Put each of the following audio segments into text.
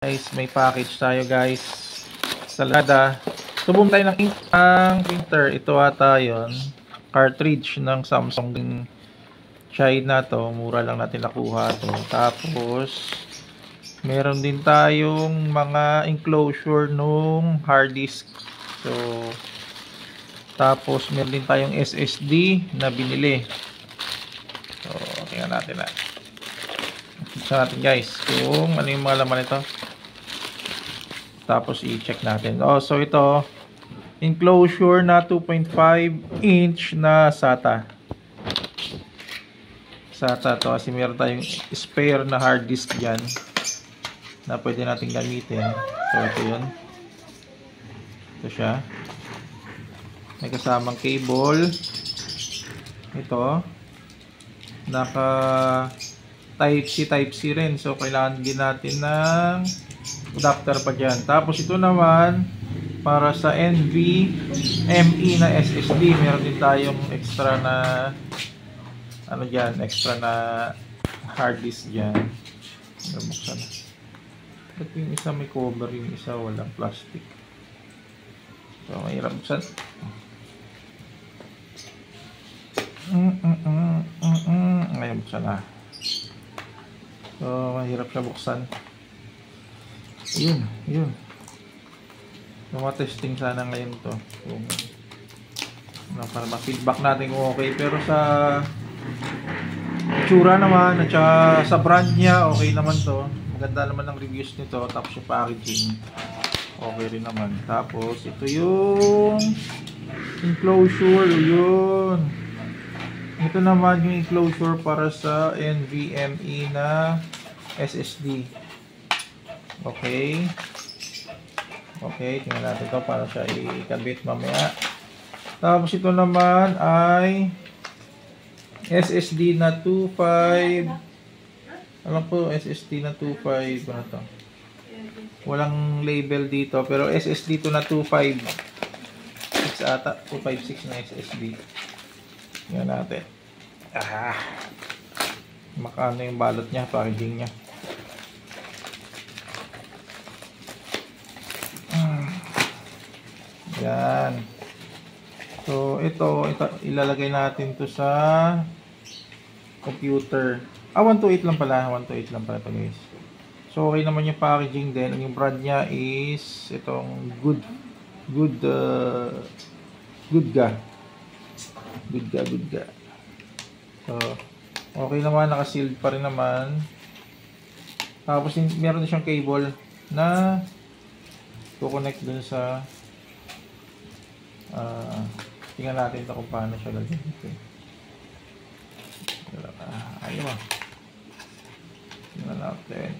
Guys, may package tayo guys sa Lazada. Subong tayo ng ink ang printer. Ito ata yun, cartridge ng Samsung din China to. Mura lang natin nakuha to. Tapos meron din tayong mga enclosure nung hard disk. So tapos meron din tayong SSD na binili. So tingnan natin na. Sa natin guys kung ano yung mga laman nito. Tapos i-check natin. So ito, enclosure na 2.5 inch na SATA. SATA to kasi meron tayong spare na hard disk dyan na pwede natin gamitin. So ito yun. Ito siya. May kasamang cable. Ito. Naka Type-C rin. So kailangan din natin ng adapter pa dyan. Tapos ito naman para sa NVMe na SSD, meron din tayong extra na ano dyan, extra na hard disk dyan. Buksan na. Ba't yung isa may cover, yung isa walang plastic? So mahirap buksan. Ngayon buksan na. So mahirap siya buksan. Yun. Testing sana ngayon to. Kung para ma-feedback natin kung okay. Pero sa itsura naman at sa brand niya, okay naman to. Maganda naman ang reviews nito. Tapos yung packaging, okay rin naman. Tapos ito yung enclosure. Yun. Ito naman yung enclosure para sa NVMe na SSD. Okay, tingnan natin ito para siya ikabit mamaya. Tapos ito naman ay SSD na 2.5. Alam ko SSD na 2.5. Ano to? Walang label dito pero SSD to na 2.5. 6 ata, 256 na SSD. Tingnan natin. Makano yung balot niya, packaging niya. Yan. So ito ilalagay natin to sa computer. 128 lang pala, 128 lang pala ito guys. So okay naman yung packaging din. Yung brand niya is itong Goodga. So okay naman, naka-sealed pa rin naman. Tapos meron din siyang cable na to-connect dun sa tingnan natin ito kung paano siya lagyan dito. Ayaw. Tingnan natin.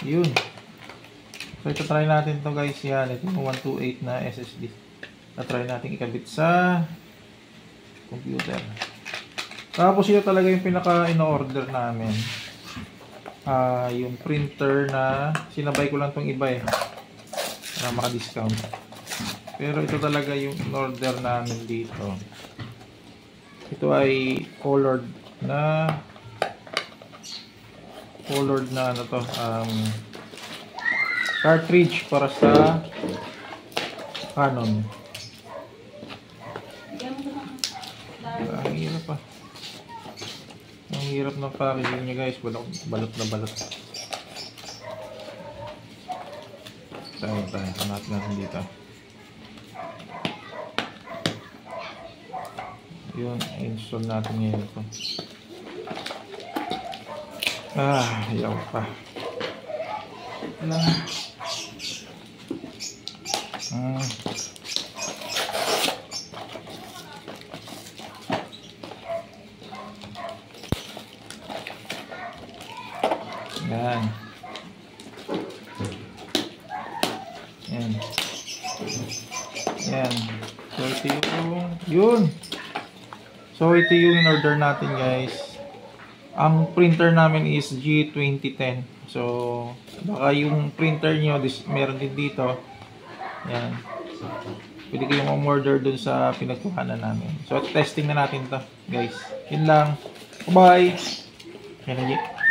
Yun. So ito try natin ito guys. Yan. Ito yung 128 na SSD. Na-try natin ikabit sa computer. Tapos ito talaga yung pinaka in-order namin. Yung printer na sinabay ko lang tong iba para maka-discount. Pero ito talaga yung in-order namin dito. Ito ay colored na ano to, cartridge para sa Canon. Ang hirap pa. Ang hirap ng packaging niya guys, balot na balot. Tayo, hanapin natin dito. Yun, install natin ngayon ito. Ayaw pa. Yan. So ito yung in-order natin guys. Ang printer namin is G2010. So baka yung printer nyo meron din dito. Yan. Pwede kayong umorder dun sa pinagkuhanan namin. So testing na natin to guys. Yun lang. Bye! Kaya na, G.